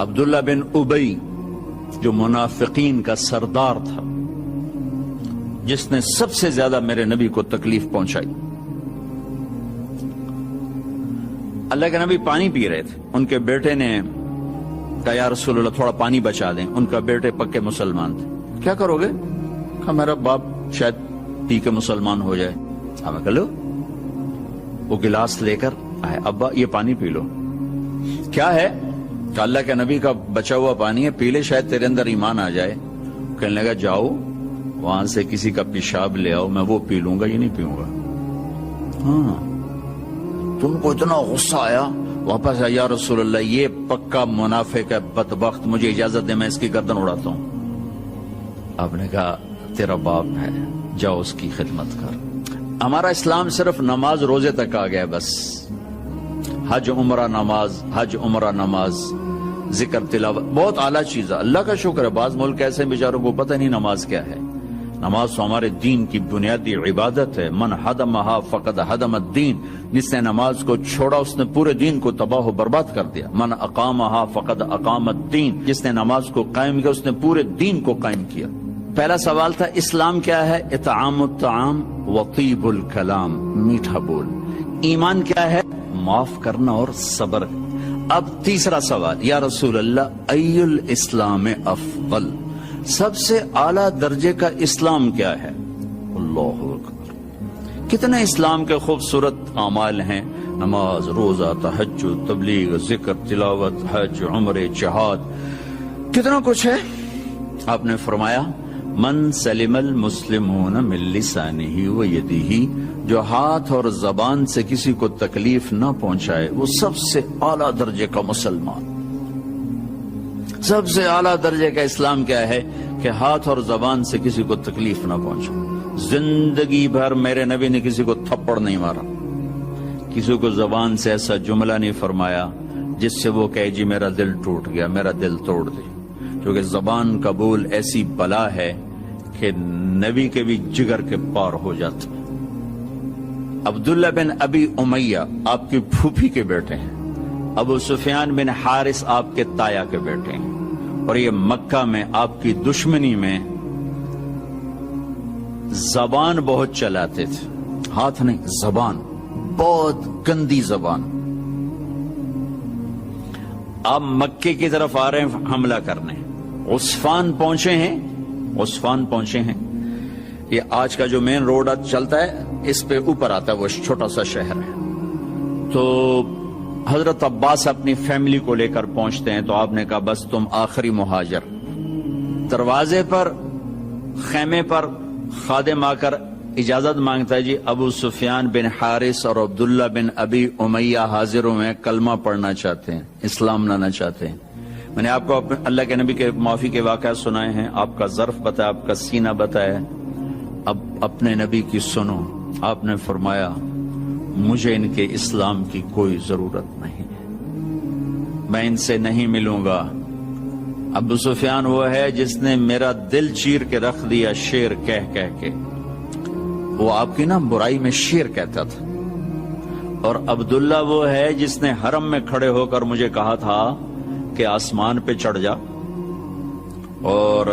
عبداللہ بن ابی جو منافقین کا سردار تھا، جس نے سب سے زیادہ میرے نبی کو تکلیف پہنچائی. اللہ کے نبی پانی پی رہے تھے، ان کے بیٹے نے کہا یا رسول اللہ تھوڑا پانی بچا دیں. ان کا بیٹے پکے مسلمان تھے. کیا کرو گے؟ کہا میرا باپ شاید پی کے مسلمان ہو جائے. ہمیں کہا لو. وہ گلاس لے کر آئے، ابا یہ پانی پی لو. کیا ہے؟ کہ اللہ کے نبی کا بچا ہوا پانی ہے، پی لے شاید تیرے اندر ایمان آ جائے. کہنے لگا جاؤ وہاں سے کسی کا پیشاب لے آؤ، میں وہ پی لوں گا، یہ نہیں پیوں گا. ہاں تم کو اتنا غصہ آیا، واپس آیا، یا رسول اللہ یہ پکا منافق ہے، بدبخت، مجھے اجازت دے میں اس کی گردن اڑاتا ہوں. آپ نے کہا تیرا باپ ہے، جاؤ اس کی خدمت کر. ہمارا اسلام صرف نماز روزے تک آ گیا، بس حج عمرہ نماز، حج عمرہ نماز، ذکر تلاوت بہت اعلیٰ چیز ہے. اللہ کا شکر ہے بعض ملک ایسے بیچاروں کو پتہ نہیں نماز کیا ہے. نماز تو ہمارے دین کی بنیادی عبادت ہے. من حدمہا فقد حدم الدین، جس نے نماز کو چھوڑا اس نے پورے دین کو تباہ و برباد کر دیا. من اقامہا فقد اقام الدین، جس نے نماز کو قائم کیا اس نے پورے دین کو قائم کیا. پہلا سوال تھا اسلام کیا ہے؟ اطعام الطعام وطیب الکلام، میٹھا بول. ایمان کیا ہے؟ معاف کرنا اور صبر. اب تیسرا سوال، یا رسول اللہ ای الاسلام افضل، سب سے اعلیٰ درجے کا اسلام کیا ہے؟ اللہ اکبر. کتنے اسلام کے خوبصورت اعمال ہیں، نماز، روزہ، تہجد، تبلیغ، ذکر، تلاوت، حج، عمرے، جہاد، کتنا کچھ ہے. آپ نے فرمایا من سلم المسلمون من لسانہ و یدہ، جو ہاتھ اور زبان سے کسی کو تکلیف نہ پہنچائے وہ سب سے اعلیٰ درجے کا مسلمان. سب سے اعلیٰ درجے کا اسلام کیا ہے؟ کہ ہاتھ اور زبان سے کسی کو تکلیف نہ پہنچائے. زندگی بھر میرے نبی نے کسی کو تھپڑ نہیں مارا، کسی کو زبان سے ایسا جملہ نہیں فرمایا جس سے وہ کہے جی میرا دل ٹوٹ گیا، میرا دل توڑ دے. کیونکہ زبان کا بول ایسی بلا ہے کہ نبی کے بھی جگر کے پار ہو جاتے. عبداللہ بن ابی امیہ آپ کی پھوپھی کے بیٹے ہیں، ابو سفیان بن حارث آپ کے تایا کے بیٹے ہیں، اور یہ مکہ میں آپ کی دشمنی میں زبان بہت چلاتے تھے، ہاتھ نہیں، زبان، بہت گندی زبان. آپ مکے کی طرف آ رہے ہیں حملہ کرنے، عسفان پہنچے ہیں. یہ آج کا جو مین روڈ چلتا ہے اس پہ اوپر آتا ہے، وہ چھوٹا سا شہر ہے. تو حضرت عباس اپنی فیملی کو لے کر پہنچتے ہیں. تو آپ نے کہا بس تم آخری مہاجر. دروازے پر، خیمے پر خادم آ کر اجازت مانگتا ہے، جی ابو سفیان بن حارث اور عبداللہ بن ابی امیہ حاضروں میں کلمہ پڑھنا چاہتے ہیں، اسلام لانا چاہتے ہیں. میں نے آپ کو اللہ کے نبی کے معافی کے واقعات سنائے ہیں، آپ کا ظرف بتایا، آپ کا سینہ بتایا. اب اپنے نبی کی سنو. آپ نے فرمایا مجھے ان کے اسلام کی کوئی ضرورت نہیں، میں ان سے نہیں ملوں گا. ابو سفیان وہ ہے جس نے میرا دل چیر کے رکھ دیا شیر کہہ کے. وہ آپ کی نا برائی میں شیر کہتا تھا. اور عبداللہ وہ ہے جس نے حرم میں کھڑے ہو کر مجھے کہا تھا کہ آسمان پہ چڑھ جا اور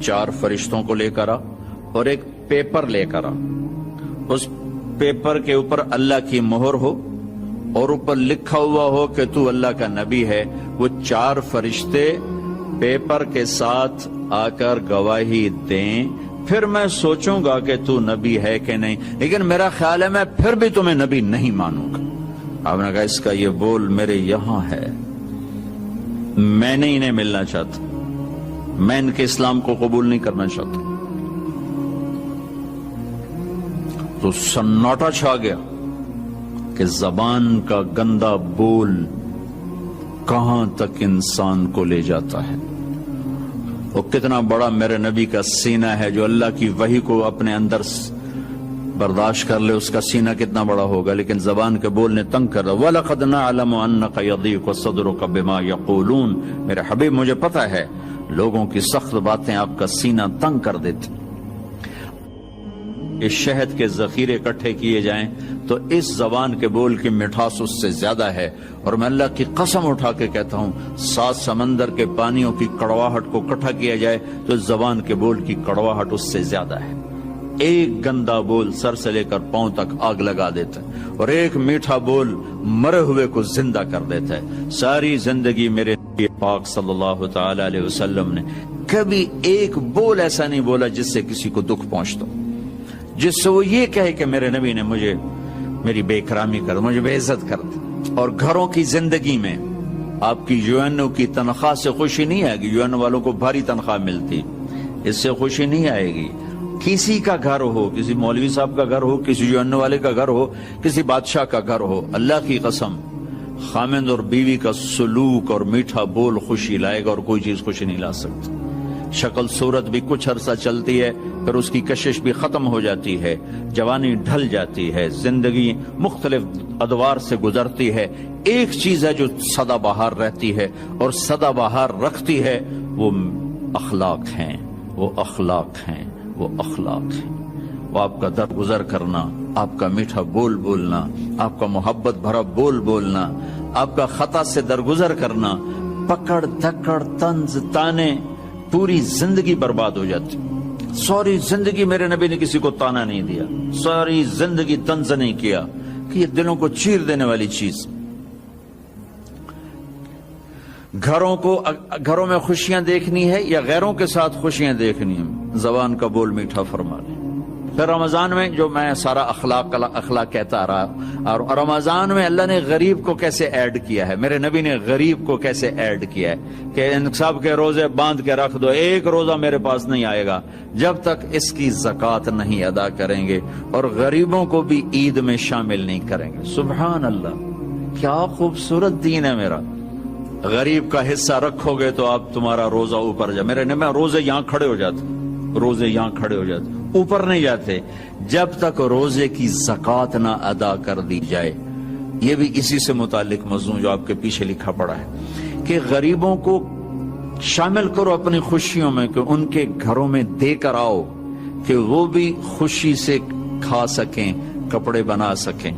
4 فرشتوں کو لے کر آ اور ایک پیپر لے کر آ. اس پیپر کے اوپر اللہ کی مہر ہو اور اوپر لکھا ہوا ہو کہ تو اللہ کا نبی ہے. وہ 4 فرشتے پیپر کے ساتھ آ کر گواہی دیں، پھر میں سوچوں گا کہ تو نبی ہے کہ نہیں. لیکن میرا خیال ہے میں پھر بھی تمہیں نبی نہیں مانوں گا. آپ نے کہا اس کا یہ بول میرے یہاں ہے، میں نہیں انہیں ملنا چاہتا، میں ان کے اسلام کو قبول نہیں کرنا چاہتا. تو سناٹا چھا گیا کہ زبان کا گندا بول کہاں تک انسان کو لے جاتا ہے. وہ کتنا بڑا میرے نبی کا سینہ ہے، جو اللہ کی وحی کو اپنے اندر برداشت کر لے، اس کا سینہ کتنا بڑا ہوگا. لیکن زبان کے بول نے تنگ کر دیا. وَلَقَدْ نَعْلَمُ أَنَّكَ يَضِيقُ صَدْرُكَ بِمَا يَقُولُونَ، میرے حبیب مجھے پتا ہے لوگوں کی سخت باتیں آپ کا سینہ تنگ کر دیتی. کہ شہد کے ذخیرے اکٹھے کیے جائیں تو اس زبان کے بول کی مٹھاس اس سے زیادہ ہے، اور میں اللہ کی قسم اٹھا کے کہتا ہوں 7 سمندر کے پانیوں کی کڑواہٹ کو اکٹھا کیا جائے تو اس زبان کے بول کی کڑواہٹ اس سے زیادہ ہے۔ ایک گندا بول سر سے لے کر پاؤں تک آگ لگا دیتا ہے، اور ایک میٹھا بول مرے ہوئے کو زندہ کر دیتا ہے۔ ساری زندگی میرے نبی پاک صلی اللہ تعالی علیہ وسلم نے کبھی ایک بول ایسا نہیں بولا جس سے کسی کو دکھ پہنچتا، جس سے وہ یہ کہے کہ میرے نبی نے مجھے میری بے اکرامی کر، مجھے بے عزت کر دی۔ اور گھروں کی زندگی میں آپ کی یو این او کی تنخواہ سے خوشی نہیں آئے گی، یو این او والوں کو بھاری تنخواہ ملتی، اس سے خوشی نہیں آئے گی۔ کسی کا گھر ہو، کسی مولوی صاحب کا گھر ہو، کسی یو این او والے کا گھر ہو، کسی بادشاہ کا گھر ہو، اللہ کی قسم خامند اور بیوی کا سلوک اور میٹھا بول خوشی لائے گا، اور کوئی چیز خوشی نہیں لا سکتی۔ شکل صورت بھی کچھ عرصہ چلتی ہے، پھر اس کی کشش بھی ختم ہو جاتی ہے، جوانی ڈھل جاتی ہے، زندگی مختلف ادوار سے گزرتی ہے۔ ایک چیز ہے جو سدا بہار رہتی ہے اور سدا بہار رکھتی ہے، وہ اخلاق ہیں، وہ اخلاق ہیں، وہ اخلاق ہیں۔ وہ آپ کا درگزر کرنا، آپ کا میٹھا بول بولنا، آپ کا محبت بھرا بول بولنا، آپ کا خطا سے درگزر کرنا، پکڑ دھکڑ طنز تانے، پوری زندگی برباد ہو جاتی۔ ساری زندگی میرے نبی نے کسی کو تانا نہیں دیا، ساری زندگی طنز نہیں کیا، کہ یہ دلوں کو چیر دینے والی چیز۔ گھروں میں خوشیاں دیکھنی ہے یا غیروں کے ساتھ خوشیاں دیکھنی ہیں، زبان کا بول میٹھا فرما لیں۔ پھر رمضان میں جو میں سارا اخلاق کہتا رہا، اور رمضان میں اللہ نے غریب کو کیسے ایڈ کیا ہے، میرے نبی نے غریب کو کیسے ایڈ کیا ہے کہ ان سب کے روزے باندھ کے رکھ دو، ایک روزہ میرے پاس نہیں آئے گا جب تک اس کی زکوٰۃ نہیں ادا کریں گے، اور غریبوں کو بھی عید میں شامل نہیں کریں گے۔ سبحان اللہ، کیا خوبصورت دین ہے میرا۔ غریب کا حصہ رکھو گے تو آپ تمہارا روزہ اوپر جائے۔ میرے نبی روزے یہاں کھڑے ہو جاتے، روزے یہاں کھڑے ہو جاتے، اوپر نہیں جاتے جب تک روزے کی زکوٰۃ نہ ادا کر دی جائے۔ یہ بھی اسی سے متعلق مضمون جو آپ کے پیچھے لکھا پڑا ہے کہ غریبوں کو شامل کرو اپنی خوشیوں میں، کہ ان کے گھروں میں دے کر آؤ کہ وہ بھی خوشی سے کھا سکیں، کپڑے بنا سکیں۔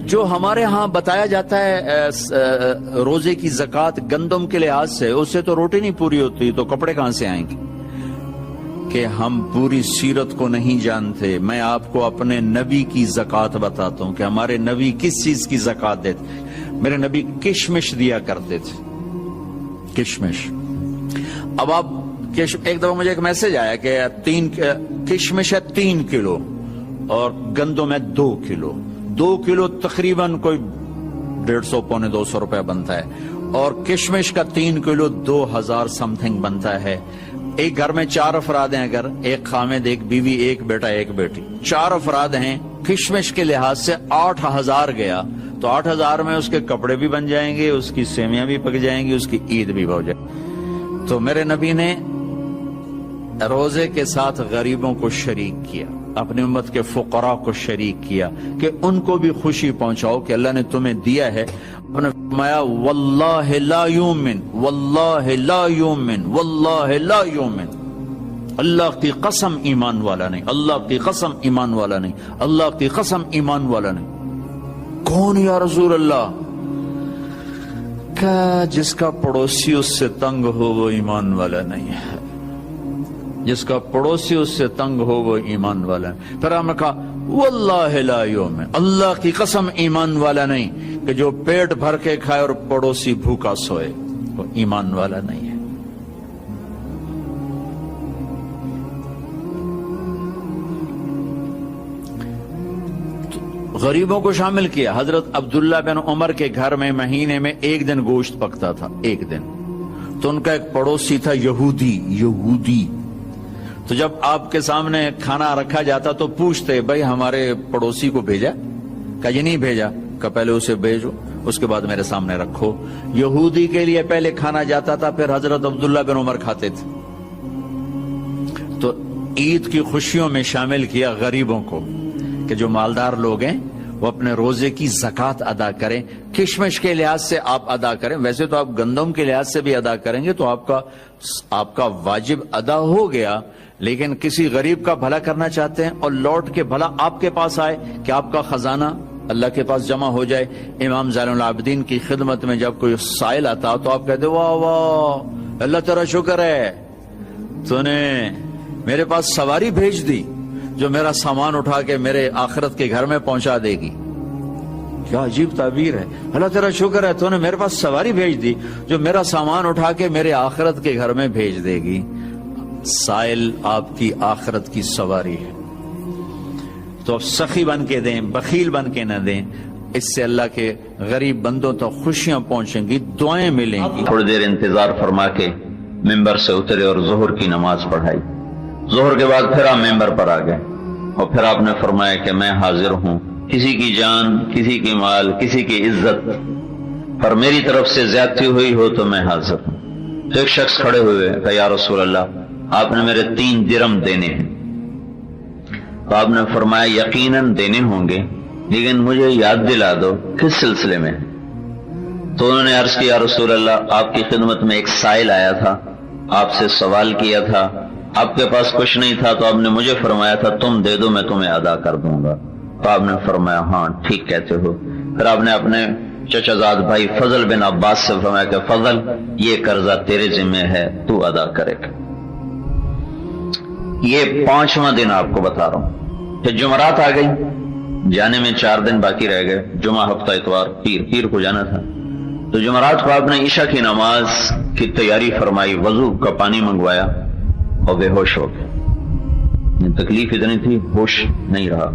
جو ہمارے ہاں بتایا جاتا ہے روزے کی زکوٰۃ گندم کے لحاظ سے، اس سے تو روٹی نہیں پوری ہوتی، تو کپڑے کہاں سے آئیں گے؟ کہ ہم پوری سیرت کو نہیں جانتے۔ میں آپ کو اپنے نبی کی زکوٰۃ بتاتا ہوں کہ ہمارے نبی کس چیز کی زکوٰۃ دیتے۔ میرے نبی کشمش دیا کرتے تھے، کشمش۔ اب آپ ایک دفعہ مجھے ایک میسج آیا کہ کشمش ہے 3 کلو اور گندم ہے 2 کلو، 2 کلو تقریباً کوئی 150 پونے 200 روپے بنتا ہے، اور کشمش کا 3 کلو 2000 سم تھنگ بنتا ہے۔ ایک گھر میں 4 افراد ہیں، اگر ایک خامد، ایک بیوی، ایک بیٹا، ایک بیٹی، 4 افراد ہیں، کشمش کے لحاظ سے 8000 گیا، تو 8000 میں اس کے کپڑے بھی بن جائیں گے، اس کی سیویاں بھی پک جائیں گی، اس کی عید بھی ہو جائے گی۔ تو میرے نبی نے روزے کے ساتھ غریبوں کو شریک کیا، اپنی امت کے فقراء کو شریک کیا کہ ان کو بھی خوشی پہنچاؤ کہ اللہ نے تمہیں دیا ہے۔ انہوں نے فرمایا واللہ لا یؤمن، واللہ لا یؤمن، واللہ لا یؤمن، اللہ کی قسم ایمان والا نہیں، اللہ کی قسم ایمان والا نہیں، اللہ کی قسم ایمان والا نہیں۔ کون یا رسول اللہ؟ کہ جس کا پڑوسی اس سے تنگ ہو وہ ایمان والا نہیں ہے، جس کا پڑوسی اس سے تنگ ہو وہ ایمان والا ہے۔ پھر ہم نے کہا واللہ لا یؤمن، اللہ کی قسم ایمان والا نہیں، کہ جو پیٹ بھر کے کھائے اور پڑوسی بھوکا سوئے وہ ایمان والا نہیں ہے۔ غریبوں کو شامل کیا۔ حضرت عبداللہ بن عمر کے گھر میں مہینے میں 1 دن گوشت پکتا تھا، 1 دن۔ تو ان کا ایک پڑوسی تھا یہودی، تو جب آپ کے سامنے کھانا رکھا جاتا تو پوچھتے بھائی ہمارے پڑوسی کو بھیجا؟ کہا یہ نہیں بھیجا۔ کہا پہلے اسے بھیجو، اس کے بعد میرے سامنے رکھو۔ یہودی کے لیے پہلے کھانا جاتا تھا، پھر حضرت عبداللہ بن عمر کھاتے تھے۔ تو عید کی خوشیوں میں شامل کیا غریبوں کو، کہ جو مالدار لوگ ہیں وہ اپنے روزے کی زکوٰۃ ادا کریں. کشمش کے لحاظ سے آپ ادا کریں, ویسے تو آپ گندم کے لحاظ سے بھی ادا کریں گے تو آپ کا واجب ادا ہو گیا, لیکن کسی غریب کا بھلا کرنا چاہتے ہیں اور لوٹ کے بھلا آپ کے پاس آئے کہ آپ کا خزانہ اللہ کے پاس جمع ہو جائے. امام زین العابدین کی خدمت میں جب کوئی سائل آتا تو آپ کہتے واہ واہ اللہ تیرا شکر ہے, تو نے میرے پاس سواری بھیج دی جو میرا سامان اٹھا کے میرے آخرت کے گھر میں پہنچا دے گی. کیا عجیب تعبیر ہے, اللہ تیرا شکر ہے تو نے میرے پاس سواری بھیج دی جو میرا سامان اٹھا کے میرے آخرت کے گھر میں بھیج دے گی. سائل آپ کی آخرت کی سواری ہے, تو اب سخی بن کے دیں, بخیل بن کے نہ دیں, اس سے اللہ کے غریب بندوں تک خوشیاں پہنچیں گی, دعائیں ملیں گی. تھوڑی دیر انتظار فرما کے ممبر سے اترے اور ظہر کی نماز پڑھائی. ظہر کے بعد پھر آپ ممبر پر آ گئے اور پھر آپ نے فرمایا کہ میں حاضر ہوں, کسی کی جان, کسی کی مال, کسی کی عزت پر میری طرف سے زیادتی ہوئی ہو تو میں حاضر ہوں. تو ایک شخص کھڑے ہوئے کہ یا رسول اللہ آپ نے میرے 3 درم دینے ہیں. تو آپ نے فرمایا یقیناً دینے ہوں گے, لیکن مجھے یاد دلا دو کس سلسلے میں. تو انہوں نے عرض کیا یا رسول اللہ آپ کی خدمت میں ایک سائل آیا تھا, آپ سے سوال کیا تھا, آپ کے پاس کچھ نہیں تھا تو آپ نے مجھے فرمایا تھا تم دے دو میں تمہیں ادا کر دوں گا. تو آپ نے فرمایا ہاں ٹھیک کہتے ہو. پھر آپ نے اپنے چچا زاد بھائی فضل بن عباس سے فرمایا کہ فضل یہ قرضہ تیرے ذمہ ہے, تو ادا کرے گا. یہ 5واں دن آپ کو بتا رہا ہوں. پھر جمعرات آ گئی, جانے میں 4 دن باقی رہ گئے, جمعہ, ہفتہ, اتوار, پیر کو جانا تھا. تو جمعرات کو آپ نے عشاء کی نماز کی تیاری فرمائی, وضو کا پانی منگوایا اور بے ہوش ہو گئے. تکلیف اتنی تھی ہوش نہیں رہا.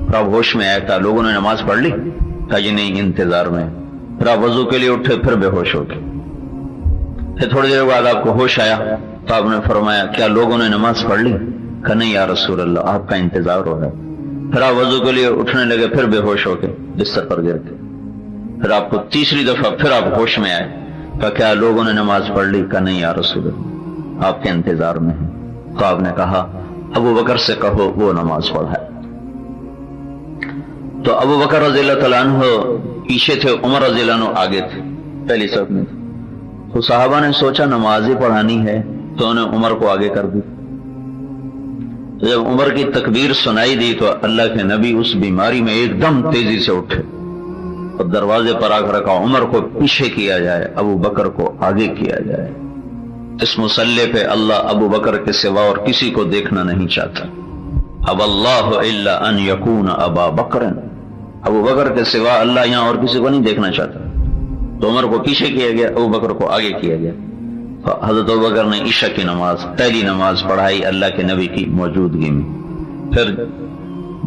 پھر آپ ہوش میں آیا تھا, لوگوں نے نماز پڑھ لی, کہا جی نہیں انتظار میں. پھر آپ وضو کے لیے اٹھے, پھر بے ہوش ہو گئے. پھر تھوڑی دیر بعد آپ کو ہوش آیا تو آپ نے فرمایا کیا لوگوں نے نماز پڑھ لی؟ کہا نہیں یا رسول اللہ آپ کا انتظار ہو رہا ہے. پھر آپ وضو کے لیے اٹھنے لگے, پھر بے ہوش ہو گئے, بستر پر گر گئے. پھر آپ کو تیسری دفعہ پھر آپ ہوش میں آئے, کہا کیا لوگوں نے نماز پڑھ لی؟ کہا نہیں یا رسول اللہ آپ کے انتظار میں ہیں. تو آپ نے کہا ابو بکر سے کہو وہ نماز پڑھائے. تو ابو بکر رضی اللہ تعالیٰ عنہ پیچھے تھے, عمر رضی اللہ عنہ آگے تھے, پہلی صف میں تھے. تو صحابہ نے سوچا نماز ہی پڑھانی ہے تو انہیں عمر کو آگے کر دی. جب عمر کی تکبیر سنائی دی تو اللہ کے نبی اس بیماری میں ایک دم تیزی سے اٹھے اور دروازے پر آ کر رکھا عمر کو پیچھے کیا جائے, ابو بکر کو آگے کیا جائے. اس مصلے پہ اللہ ابو بکر کے سوا اور کسی کو دیکھنا نہیں چاہتا. اب اللہ الا ان یکون ابا بکر, ابو بکر کے سوا اللہ یہاں اور کسی کو نہیں دیکھنا چاہتا. تو عمر کو پیچھے کیا گیا, ابو بکر کو آگے کیا گیا. حضرت ابو بکر نے عشاء کی نماز, پہلی نماز پڑھائی اللہ کے نبی کی موجودگی میں. پھر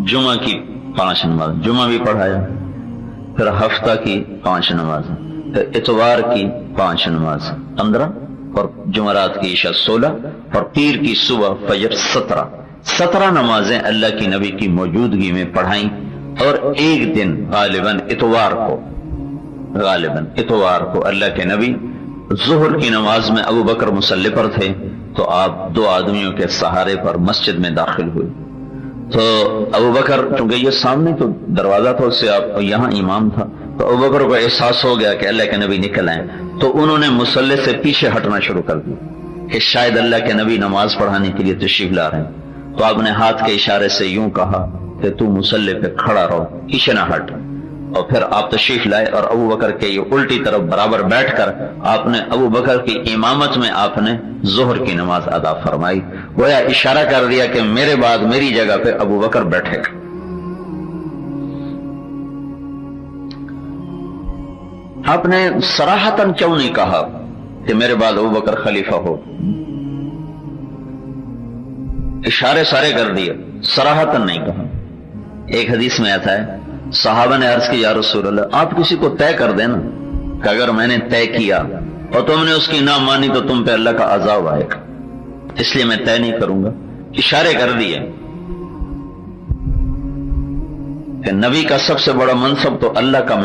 جمعہ کی 5 نماز, جمعہ بھی پڑھایا. پھر ہفتہ کی 5 نماز, پھر اتوار کی 5 نماز 15, اور جمعرات کی عشاء 16, اور پیر کی صبح فجر 17 نمازیں اللہ کی نبی کی موجودگی میں پڑھائیں. اور ایک دن غالباً اتوار کو اللہ کے نبی ظہر کی نماز میں ابو بکر مصلی پر تھے تو آپ 2 آدمیوں کے سہارے پر مسجد میں داخل ہوئے. تو ابو بکر چونکہ یہ سامنے تو دروازہ تھا, اس سے آپ یہاں امام تھا, تو ابو بکر کو احساس ہو گیا کہ اللہ کے نبی نکل آئے. تو انہوں نے مصلی سے پیچھے ہٹنا شروع کر دیا کہ شاید اللہ کے نبی نماز پڑھانے کے لیے تشریف لا رہے ہیں. تو آپ نے ہاتھ کے اشارے سے یوں کہا کہ تو مصلی پہ کھڑا رہو, پیچھے نہ ہٹ. اور پھر آپ تشریف لائے اور ابو بکر کے یہ الٹی طرف برابر بیٹھ کر آپ نے ابو بکر کی امامت میں آپ نے ظہر کی نماز ادا فرمائی. گویا اشارہ کر دیا کہ میرے بعد میری جگہ پہ ابو بکر بیٹھے گا. آپ نے صراحتاً کیوں نہیں کہا کہ میرے بعد ابو بکر خلیفہ ہو؟ اشارے سارے کر دیے, صراحتاً نہیں کہا. ایک حدیث میں آتا ہے صحابہ نے عرض کی یا رسول اللہ آپ کسی کو طے کر دینا کہ اگر میں نے طے کیا اور تم نے اس کی نہ مانی تو تم پہ اللہ کا عذاب آئے گا, اس لیے میں طے نہیں کروں گا. اشارے کر دیے کہ نبی کا سب سے بڑا منصب تو اللہ کا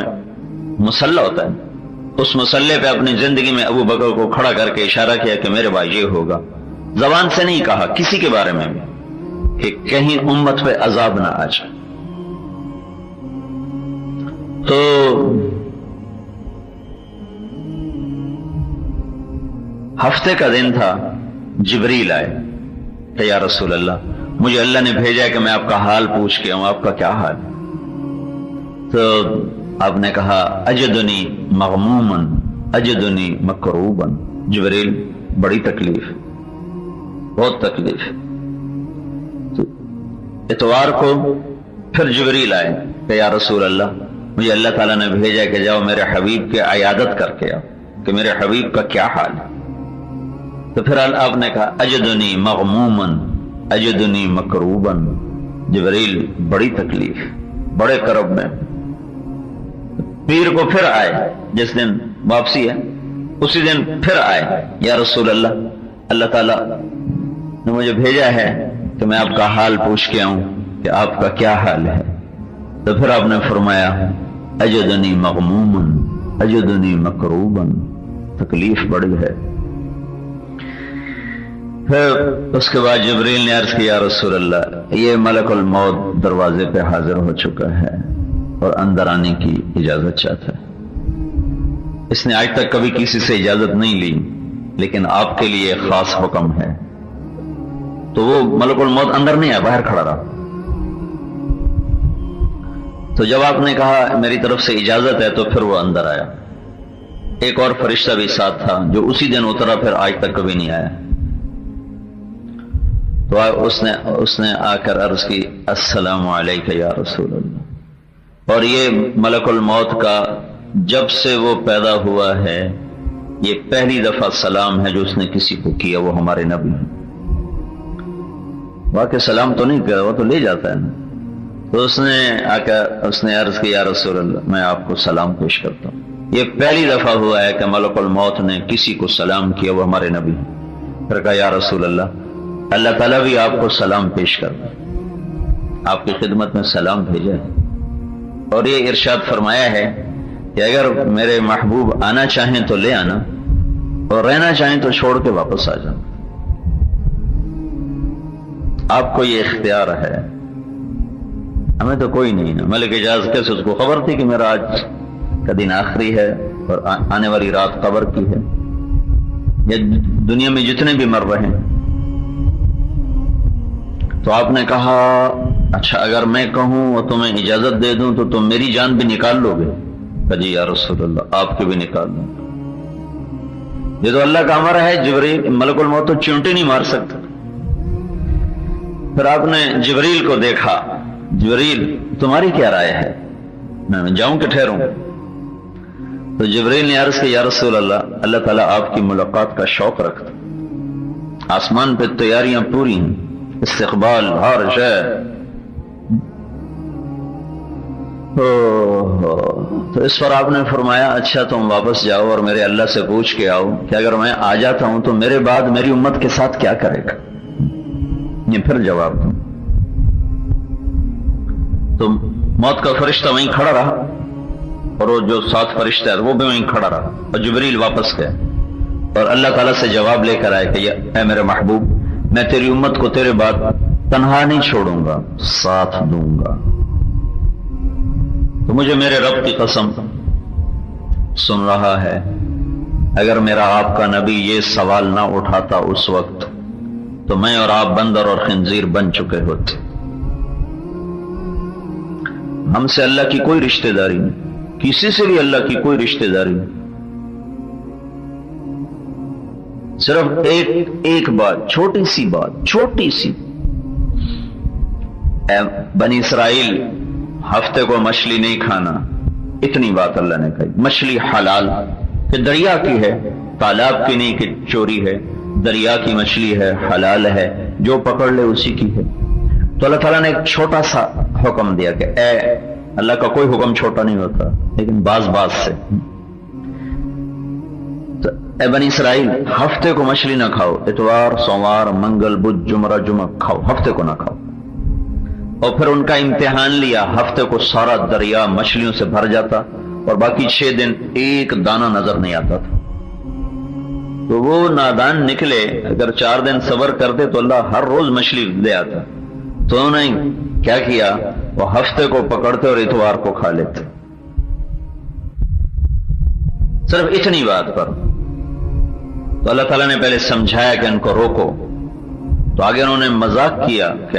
مصلی ہوتا ہے. اس مصلی پہ اپنی زندگی میں ابو بکر کو کھڑا کر کے اشارہ کیا کہ میرے بھائی یہ ہوگا. زبان سے نہیں کہا کسی کے بارے میں کہ کہیں امت پہ عذاب نہ آ جائے. تو ہفتے کا دن تھا، جبریل آئے کہ یا رسول اللہ مجھے اللہ نے بھیجا ہے کہ میں آپ کا حال پوچھ کے آؤں، آپ کا کیا حال؟ تو آپ نے کہا اجدنی مغمومن اجدنی مکروبن، جبریل بڑی تکلیف، بہت تکلیف۔ تو اتوار کو پھر جبریل آئے کہ یا رسول اللہ مجھے اللہ تعالیٰ نے بھیجا کہ جاؤ میرے حبیب کی عیادت کر کے آؤ کہ میرے حبیب کا کیا حال ہے۔ تو پھر آپ نے کہا اجدنی مغمومن اجدنی مکروبن، جبریل بڑی تکلیف، بڑے کرب میں۔ پیر کو پھر آئے، جس دن واپسی ہے اسی دن پھر آئے، یا رسول اللہ اللہ تعالیٰ نے مجھے بھیجا ہے کہ میں آپ کا حال پوچھ کے آؤں کہ آپ کا کیا حال ہے۔ تو پھر آپ نے فرمایا اجدنی مغمومن اجدنی مکروبن، تکلیف بڑی ہے۔ پھر اس کے بعد جبریل نے عرض کیا یا رسول اللہ یہ ملک الموت دروازے پہ حاضر ہو چکا ہے اور اندر آنے کی اجازت چاہتا ہے۔ اس نے آج تک کبھی کسی سے اجازت نہیں لی، لیکن آپ کے لیے خاص حکم ہے۔ تو وہ ملک الموت اندر نہیں آیا، باہر کھڑا رہا۔ تو جب آپ نے کہا میری طرف سے اجازت ہے تو پھر وہ اندر آیا۔ ایک اور فرشتہ بھی ساتھ تھا جو اسی دن اترا، پھر آج تک کبھی نہیں آیا۔ تو اس نے آ کر عرض کی السلام علیکہ یا رسول اللہ۔ اور یہ ملک الموت کا جب سے وہ پیدا ہوا ہے یہ پہلی دفعہ سلام ہے جو اس نے کسی کو کیا، وہ ہمارے نبی ہیں۔ واقعی سلام تو نہیں کیا، وہ تو لے جاتا ہے نا۔ تو اس نے آ کر اس نے عرض کی یا رسول اللہ میں آپ کو سلام پیش کرتا ہوں۔ یہ پہلی دفعہ ہوا ہے کہ ملک الموت نے کسی کو سلام کیا، وہ ہمارے نبی ہیں۔ پھر کہا یا رسول اللہ اللہ تعالیٰ بھی آپ کو سلام پیش کرتا ہے، آپ کی خدمت میں سلام بھیجا ہے۔ اور یہ ارشاد فرمایا ہے کہ اگر میرے محبوب آنا چاہیں تو لے آنا اور رہنا چاہیں تو چھوڑ کے واپس آ جانا، آپ کو یہ اختیار ہے، ہمیں تو کوئی نہیں نا۔ ملک اجاز کیسے اس کو خبر تھی کہ میرا آج کا دن آخری ہے اور آنے والی رات قبر کی ہے، یا دنیا میں جتنے بھی مر رہے ہیں۔ تو آپ نے کہا اچھا اگر میں کہوں اور تمہیں اجازت دے دوں تو تم میری جان بھی نکال لو گے؟ کہ جی یا رسول اللہ آپ کی بھی نکال لوں۔ یہ تو اللہ کا امر ہے، جبریل ملک الموت تو چونٹی نہیں مار سکتا۔ پھر آپ نے جبریل کو دیکھا، جبریل تمہاری کیا رائے ہے، میں جاؤں کہ ٹھہروں؟ تو جبریل نے عرض کی یا رسول اللہ اللہ تعالیٰ آپ کی ملاقات کا شوق رکھتا، آسمان پہ تیاریاں پوری ہیں، استقبال ہر شے۔ تو اس پر آپ نے فرمایا اچھا تم واپس جاؤ اور میرے اللہ سے پوچھ کے آؤ کہ اگر میں آ جاتا ہوں تو میرے بعد میری امت کے ساتھ کیا کرے گا، یہ پھر جواب دوں۔ تو موت کا فرشتہ وہیں کھڑا رہا اور وہ جو ساتھ فرشتہ ہے وہ بھی وہیں کھڑا رہا، اور جبریل واپس گئے اور اللہ تعالیٰ سے جواب لے کر آئے کہ اے میرے محبوب میں تیری امت کو تیرے بعد تنہا نہیں چھوڑوں گا، ساتھ دوں گا۔ تو مجھے میرے رب کی قسم سن رہا ہے، اگر میرا آپ کا نبی یہ سوال نہ اٹھاتا اس وقت تو میں اور آپ بندر اور خنزیر بن چکے ہوتے۔ ہم سے اللہ کی کوئی رشتہ داری نہیں، کسی سے بھی اللہ کی کوئی رشتہ داری نہیں۔ صرف ایک بات، چھوٹی سی بات، چھوٹی سی، بنی اسرائیل ہفتے کو مچھلی نہیں کھانا، اتنی بات اللہ نے کہی۔ مچھلی حلال کہ دریا کی ہے، تالاب کی نہیں کہ چوری ہے، دریا کی مچھلی ہے، حلال ہے، جو پکڑ لے اسی کی ہے۔ تو اللہ تعالیٰ نے ایک چھوٹا سا حکم دیا کہ اے اللہ کا کوئی حکم چھوٹا نہیں ہوتا، لیکن بعض سے تو اے بنی اسرائیل ہفتے کو مچھلی نہ کھاؤ، اتوار سوموار منگل بدھ جمعہ کھاؤ، ہفتے کو نہ کھاؤ۔ اور پھر ان کا امتحان لیا، ہفتے کو سارا دریا مچھلیوں سے بھر جاتا اور باقی 6 دن ایک دانہ نظر نہیں آتا تھا۔ تو وہ نادان نکلے، اگر 4 دن صبر کرتے تو اللہ ہر روز مچھلی دے آتا۔ تو انہوں نے کیا کیا، وہ ہفتے کو پکڑتے اور اتوار کو کھا لیتے۔ صرف اتنی بات پر تو اللہ تعالیٰ نے پہلے سمجھایا کہ ان کو روکو، تو آگے انہوں نے مذاق کیا کہ